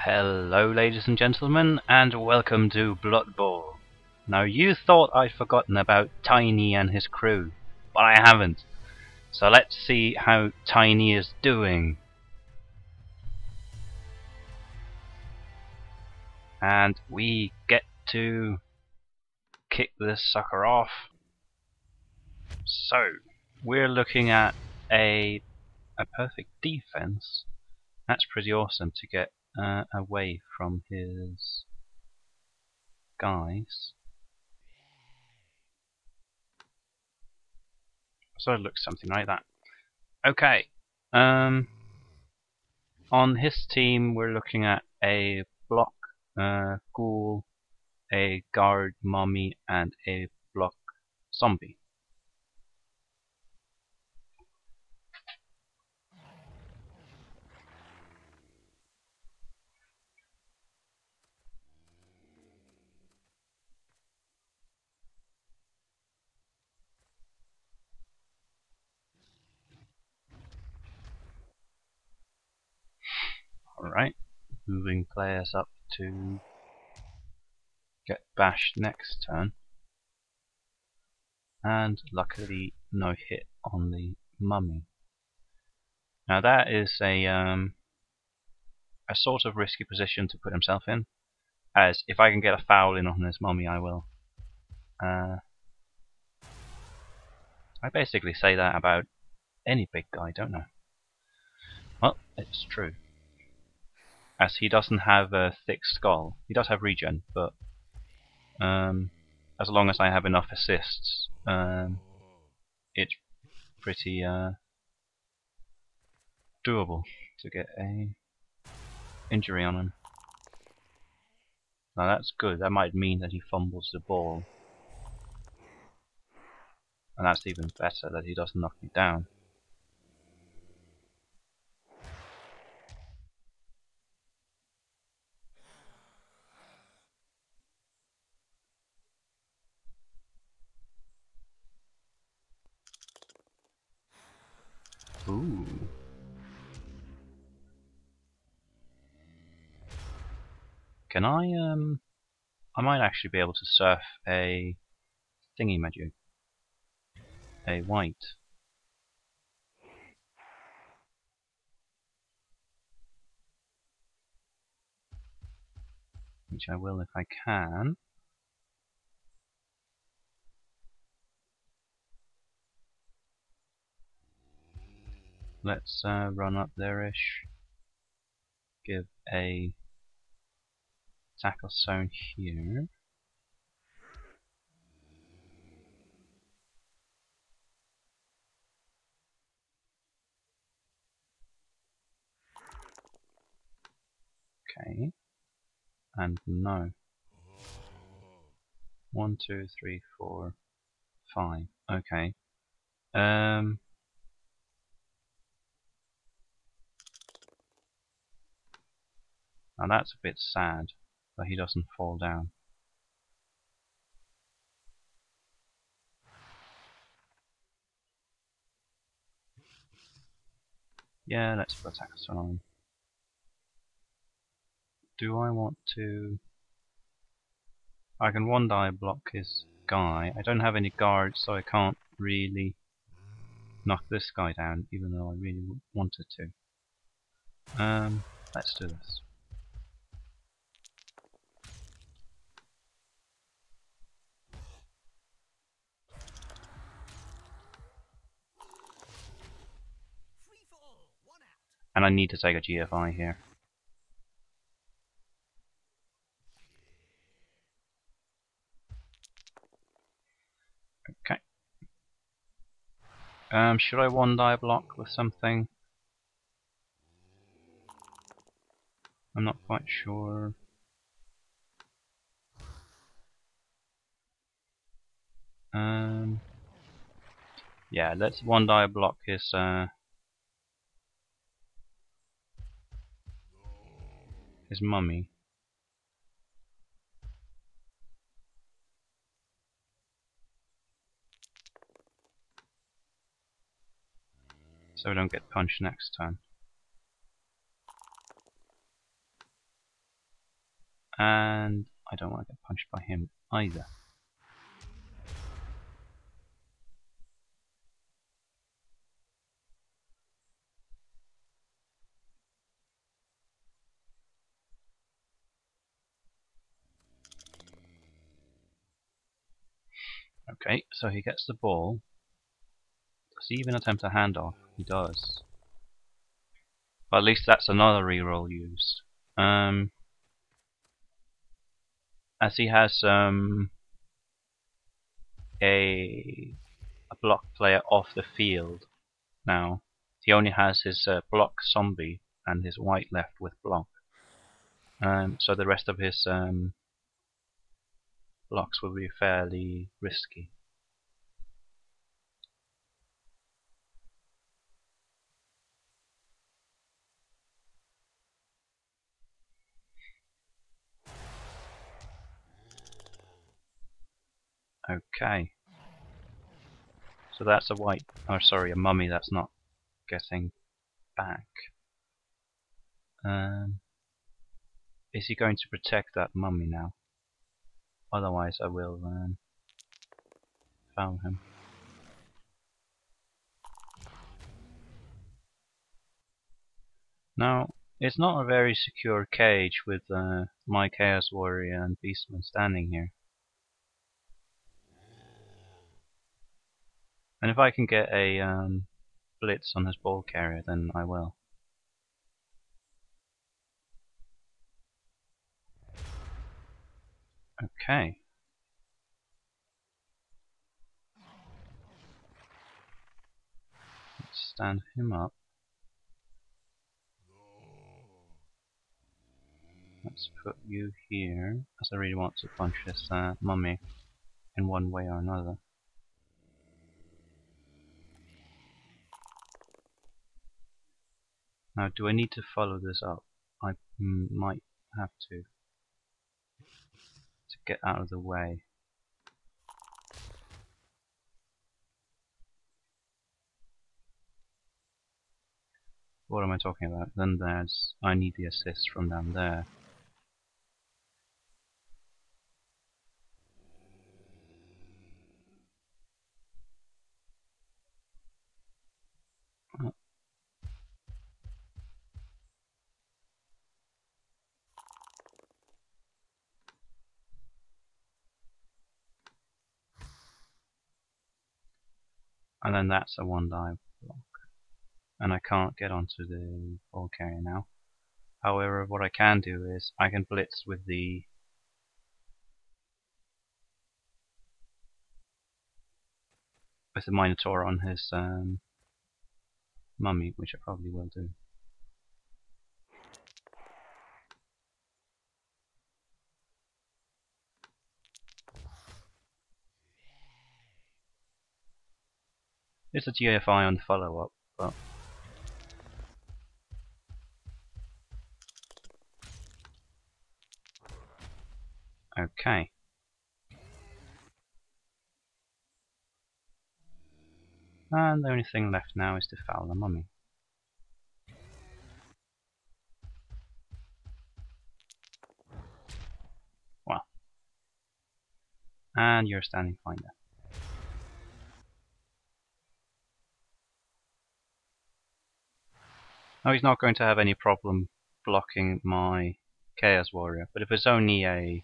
Hello ladies and gentlemen, and welcome to Blood Bowl. Now you thought I'd forgotten about Tiny and his crew, but I haven't. So let's see how Tiny is doing. And we get to kick this sucker off. So, we're looking at a perfect defense. That's pretty awesome to get away from his guys. So it looks something like that. Okay. On his team, we're looking at a block ghoul, a guard mummy, and a block zombie. Alright, moving players up to get bashed next turn. And luckily no hit on the mummy. Now that is a sort of risky position to put himself in, as if I can get a foul in on his mummy I will. I basically say that about any big guy, don't I? Well, it's true. As he doesn't have a thick skull. He does have regen, but as long as I have enough assists, it's pretty doable to get a injury on him. Now that's good. That might mean that he fumbles the ball, and that's even better, that he doesn't knock me down. Ooh. Can I might actually be able to surf a thingy magic. A white. Which I will if I can. Let's run up there-ish. Give a tackle zone here. Okay. And no. 1, 2, 3, 4, 5. Okay. Now that's a bit sad that he doesn't fall down. Yeah, let's put tackle zone on. Do I want to? I can one die block his guy. I don't have any guards, so I can't really knock this guy down, even though I really wanted to. Let's do this. And I need to take a GFI here. Okay. Should I one die block with something? I'm not quite sure. Yeah, let's one die block his mummy. So we don't get punched next time. And I don't want to get punched by him either. Okay, so he gets the ball. Does he even attempt a handoff? He does. But at least that's another reroll used. As he has a block player off the field now, he only has his block zombie and his white left with block. So the rest of his blocks will be fairly risky. Okay. So that's a white, or sorry, a mummy that's not getting back. Is he going to protect that mummy now? Otherwise I will foul him. Now, it's not a very secure cage with my Chaos Warrior and Beastman standing here. And if I can get a blitz on his ball carrier, then I will. Okay. Let's stand him up. Let's put you here, as I really want to punch this mummy in one way or another. Now, do I need to follow this up? I might have to get out of the way. What am I talking about? Then there's, I need the assist from down there. And then that's a one die block. And I can't get onto the ball carrier now. However, what I can do is I can blitz with the minotaur on his mummy, which I probably will do. It's a GFI on the follow-up, but okay. And the only thing left now is to foul the mummy. Well. And you're standing fine there. Now he's not going to have any problem blocking my Chaos Warrior, but if it's only a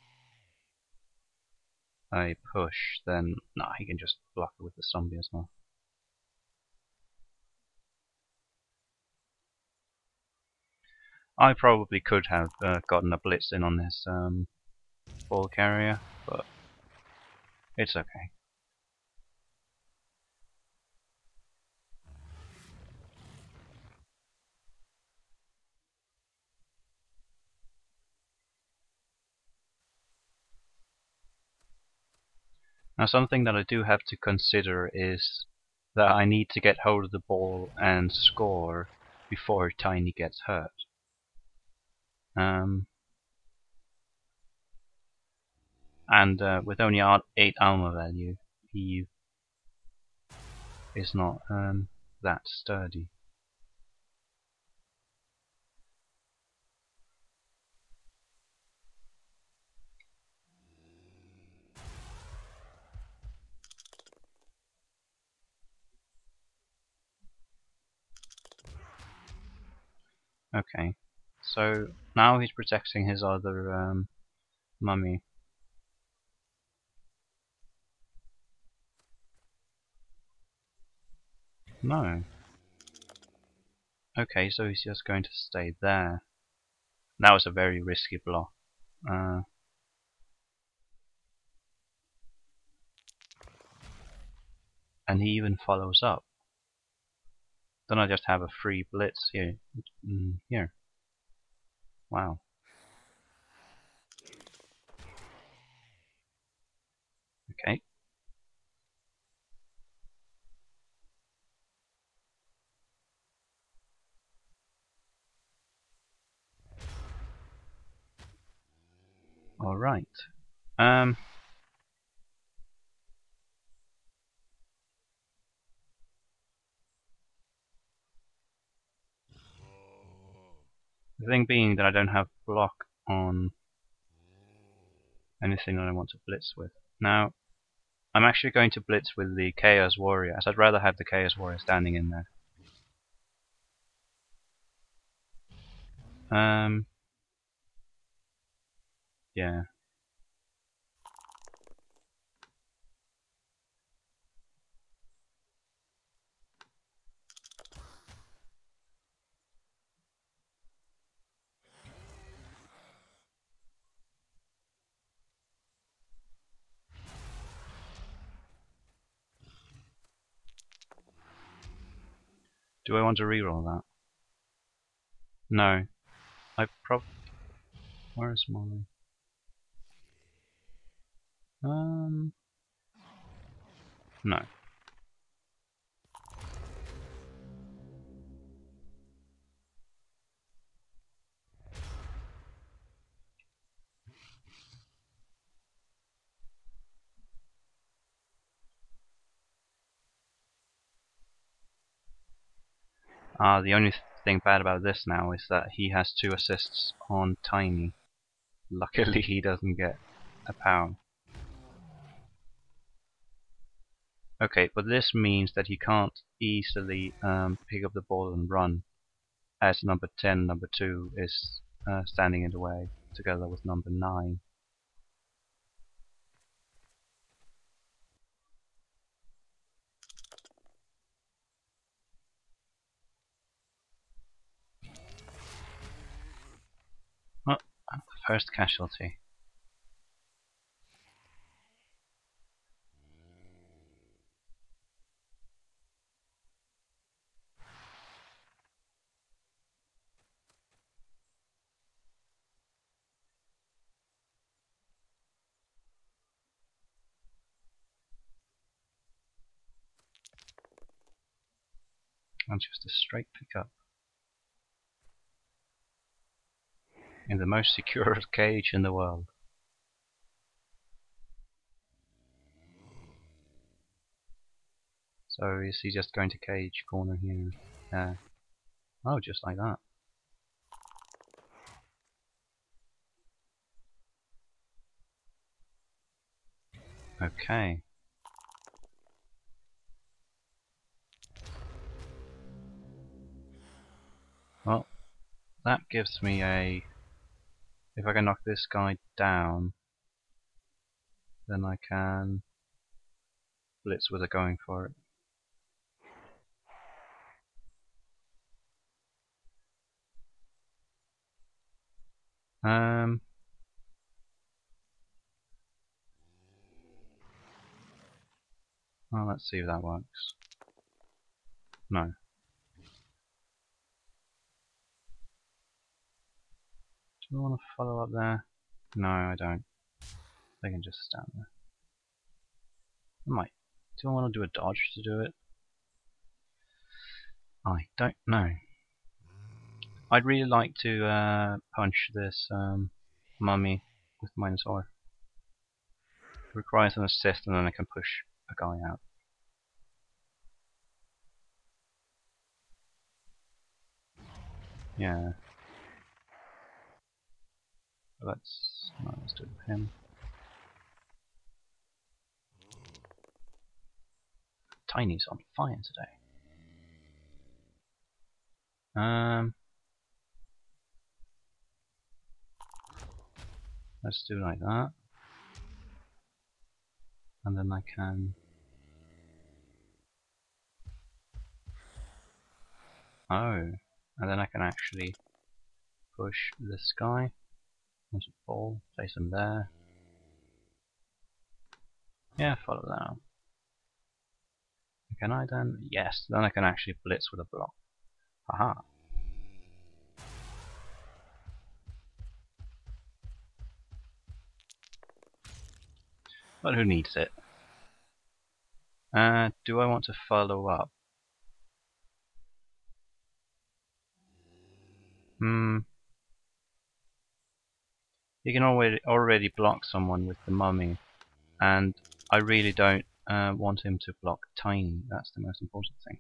push, then nah, he can just block it with the zombie as well. I probably could have gotten a blitz in on this ball carrier, but it's okay. Now something that I do have to consider is that I need to get hold of the ball and score before Tiny gets hurt. And with only 8 armor value, he is not that sturdy. Okay. So now he's protecting his other mummy. No. Okay, so he's just going to stay there. That was a very risky block. Uh, and he even follows up. Then I just have a free blitz here. Here. Wow. Okay. All right. Um. The thing being that I don't have block on anything that I want to blitz with. Now, I'm actually going to blitz with the Chaos Warrior, as I'd rather have the Chaos Warrior standing in there. Yeah. Do I want to reroll that? No. I prob. Where's my? No. The only thing bad about this now is that he has 2 assists on Tiny. Luckily, he doesn't get a power. Okay, but this means that he can't easily pick up the ball and run, as number 10, number 2 is standing in the way, together with number 9. Oh, first casualty. And just a straight pickup. In the most secure cage in the world. So is he just going to cage corner here? Oh, just like that. Okay. Well, that gives me a... If I can knock this guy down, then I can blitz with a going for it. Well, let's see if that works. No. Do I want to follow up there? No, I don't. They can just stand there. I might. Do I want to do a dodge to do it? I don't know. I'd really like to punch this mummy with minotaur. It requires an assist and then I can push a guy out. Yeah. Let's do it with him. Tiny's on fire today. Let's do like that. And then I can... Oh, and then I can actually push this guy onto the ball, place him there. Yeah, follow that out. Can I then? Yes, then I can actually blitz with a block. Haha. But who needs it? Do I want to follow up? You can already block someone with the mummy, and I really don't want him to block Tiny. That's the most important thing.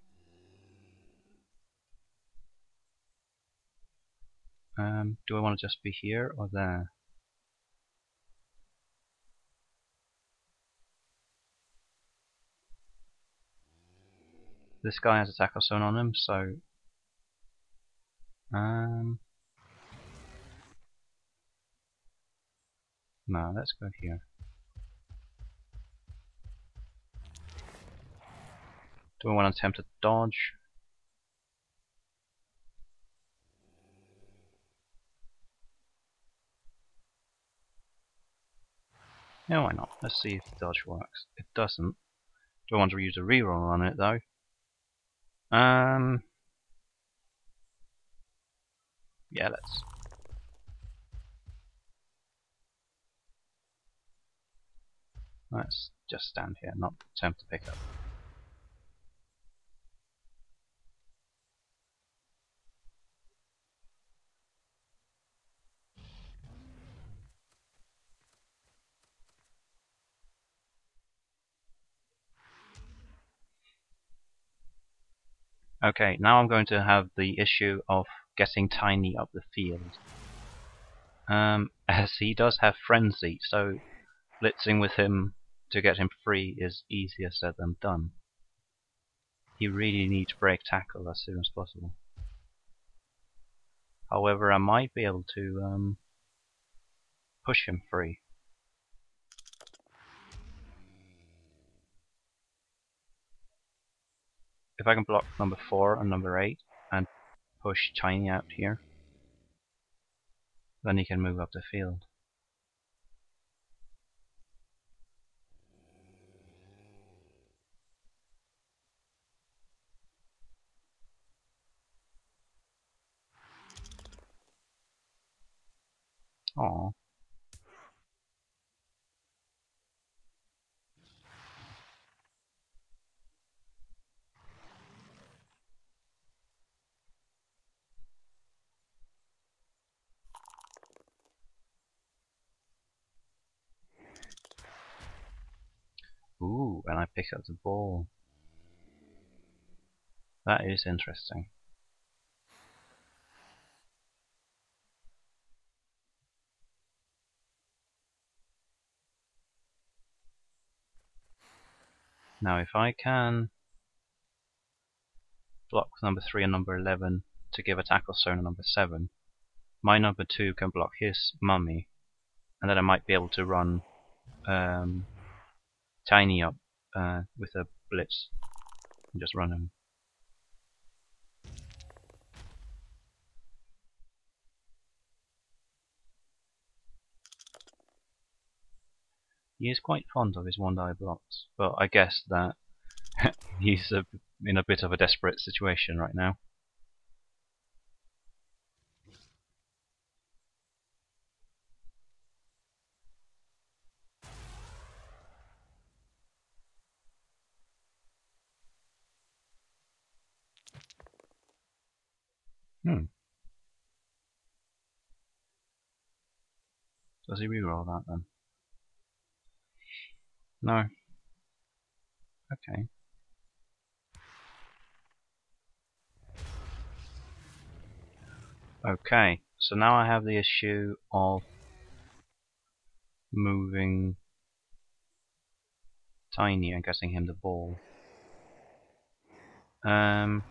Do I want to just be here or there? This guy has a tackle zone on him, so no, let's go here. Do I want to attempt to dodge? Yeah, why not? Let's see if the dodge works. It doesn't. Do I want to use a reroll on it though? Yeah, let's just stand here, not attempt to pick up. Okay, now I'm going to have the issue of getting Tiny up the field. As he does have Frenzy, so blitzing with him to get him free is easier said than done. He really needs break tackle as soon as possible. However, I might be able to push him free. If I can block number 4 and number 8 and push Tiny out here, then he can move up the field. Aww. Ooh, and I pick up the ball. That is interesting. Now if I can block number 3 and number 11 to give a tackle zone to number 7, my number 2 can block his mummy, and then I might be able to run Tiny up with a blitz and just run him. He is quite fond of his one-die blocks, but I guess that he's in a bit of a desperate situation right now. Does he reroll that then? No. Okay. Okay, so now I have the issue of moving Tiny and getting him the ball. I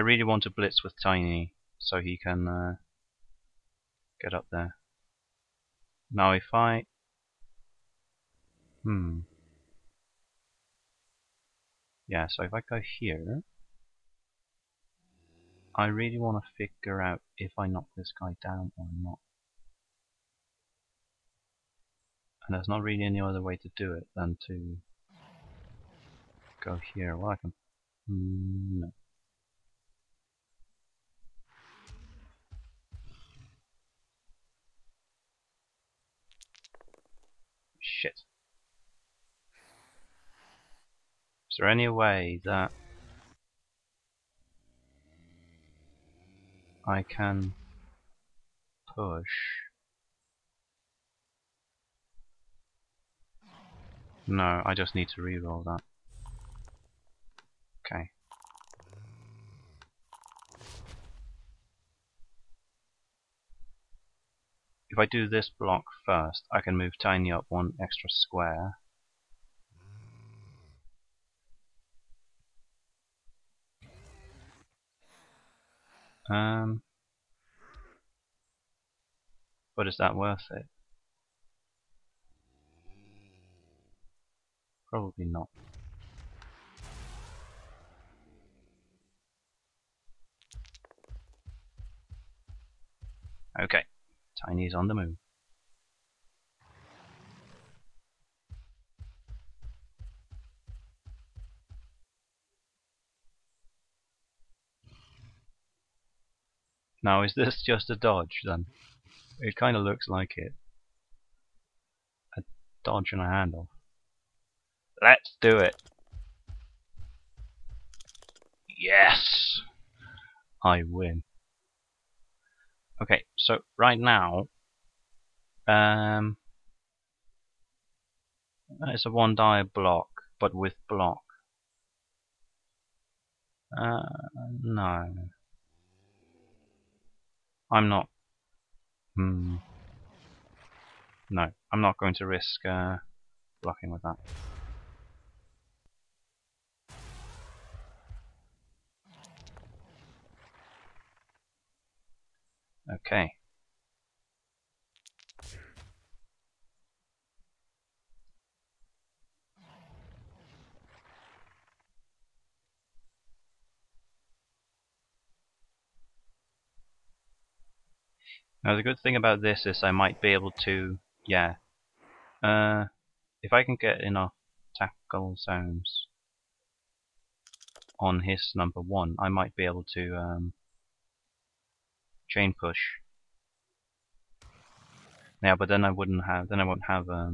really want to blitz with Tiny so he can get up there. Now if I... Yeah, so if I go here, I really want to figure out if I knock this guy down or not. And there's not really any other way to do it than to go here. Well, I can... no. Shit. Is there any way that I can push? No, I just need to reroll that. Okay. If I do this block first, I can move Tiny up one extra square. But is that worth it? Probably not. Okay, Tiny's on the move. Now, is this just a dodge then? It kind of looks like it. A dodge and a handoff. Let's do it! Yes! I win. Okay, so right now, it's a 1-die block, but with block. No. I'm not. No, I'm not going to risk blocking with that. Okay. Now the good thing about this is I might be able to, yeah, if I can get enough tackle zones on his number 1, I might be able to chain push. Yeah, but then I wouldn't have. Then I won't have. I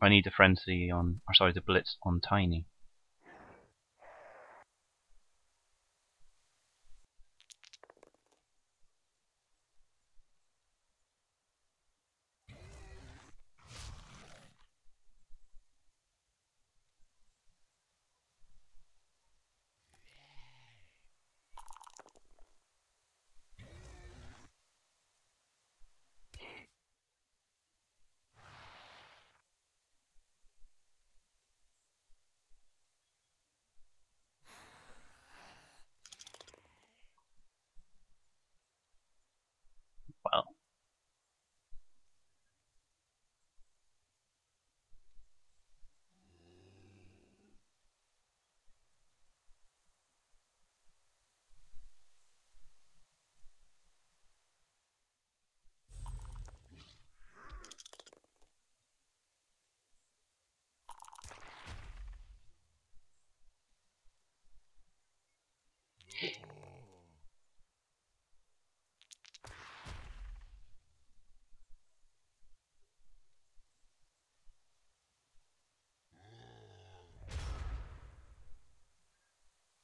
need the frenzy on, or sorry, the blitz on Tiny. Well,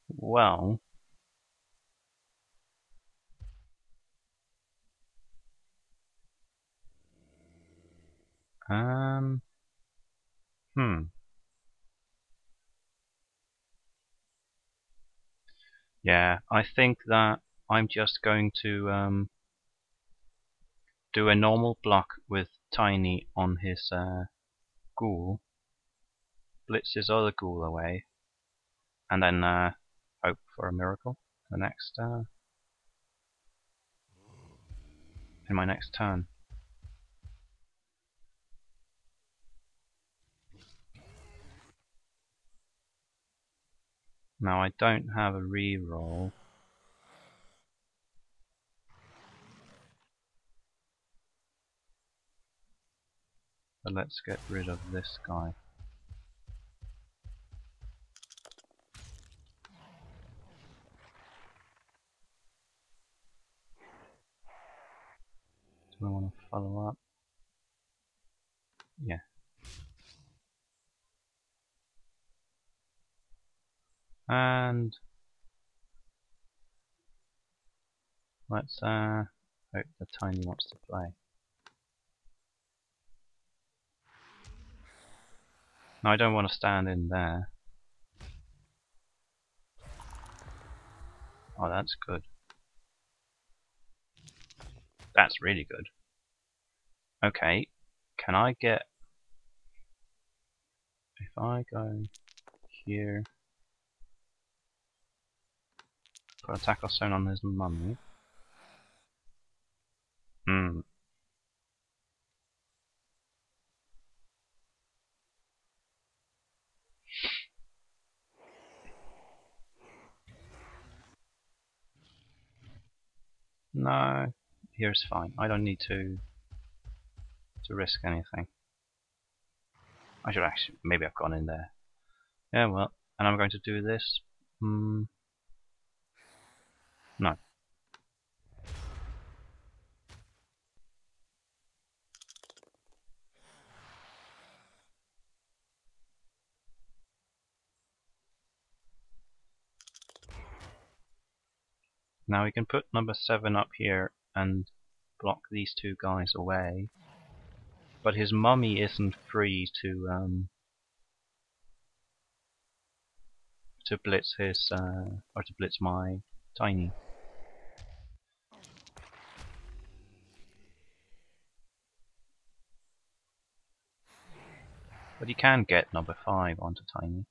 well. Um. Yeah, I think that I'm just going to do a normal block with Tiny on his ghoul, blitz his other ghoul away, and then hope for a miracle the next in my next turn. Now I don't have a reroll. But let's get rid of this guy. Do I want to follow up? Yeah. And let's hope the tiny wants to play. No, I don't want to stand in there. Oh, that's good. That's really good. Okay, can I get... If I go here, put a tackle stone on his mummy. Hmm. No, here's fine. I don't need to risk anything. I should actually, maybe I've gone in there. Yeah, well, and I'm going to do this. No. Now we can put number 7 up here and block these two guys away. But his mummy isn't free to blitz his or to blitz my tiny. But he can get number 5 onto tiny.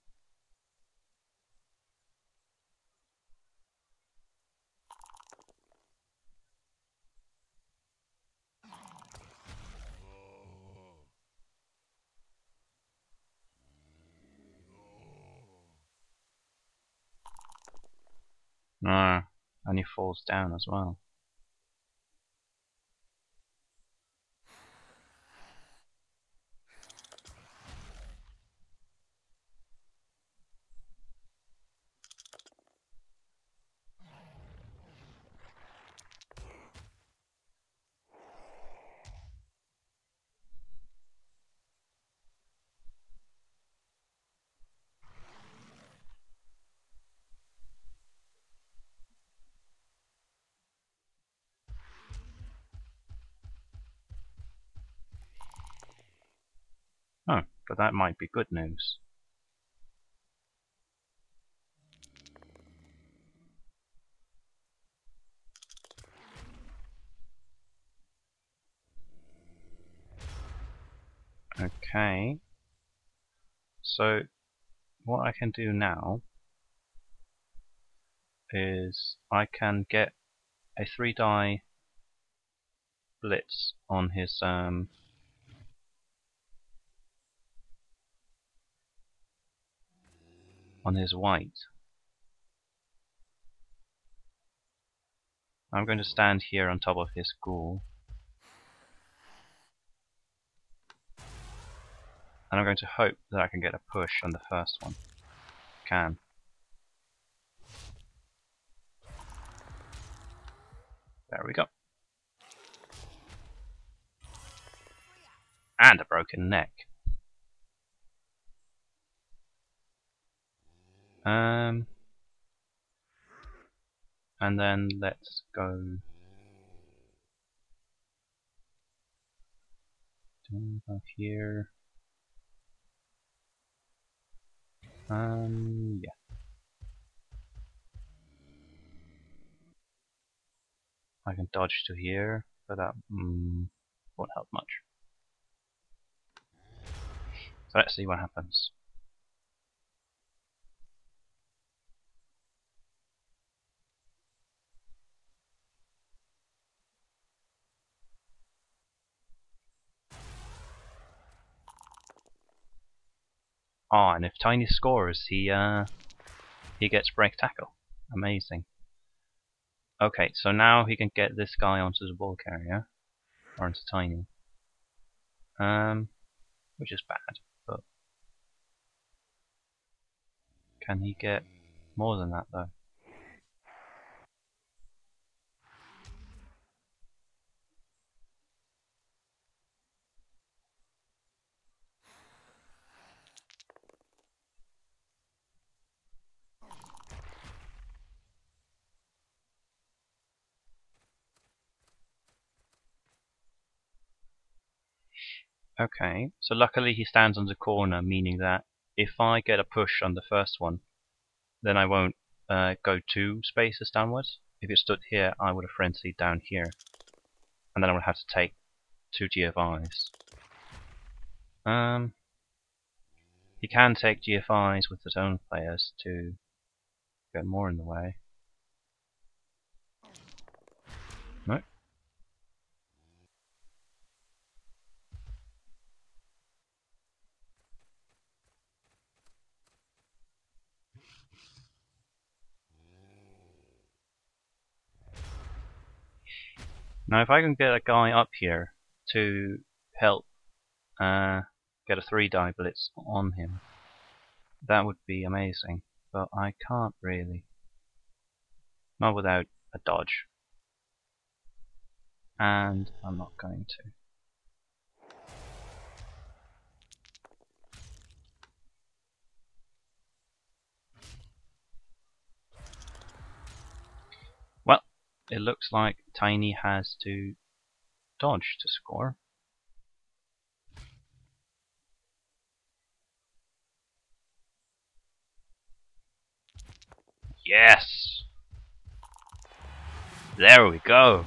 No, and he falls down as well. Oh, but that might be good news. Okay. So what I can do now is I can get a 3-die blitz on his white. I'm going to stand here on top of his ghoul. And I'm going to hope that I can get a push on the first one. Can. There we go. And a broken neck. And then let's go down here. Yeah. I can dodge to here, but that won't help much. So let's see what happens. Oh, and if Tiny scores, he gets break tackle. Amazing. Okay, so now he can get this guy onto the ball carrier, or onto Tiny. Which is bad, but can he get more than that though? Okay, so luckily he stands on the corner, meaning that if I get a push on the first one, then I won't go 2 spaces downwards. If it stood here, I would have frenzied down here, and then I would have to take 2 GFIs. He can take GFIs with his own players to get more in the way. No. Now if I can get a guy up here to help get a 3-die blitz on him, that would be amazing. But I can't really. Not without a dodge. And I'm not going to. Well, it looks like Tiny has to dodge to score. Yes! There we go!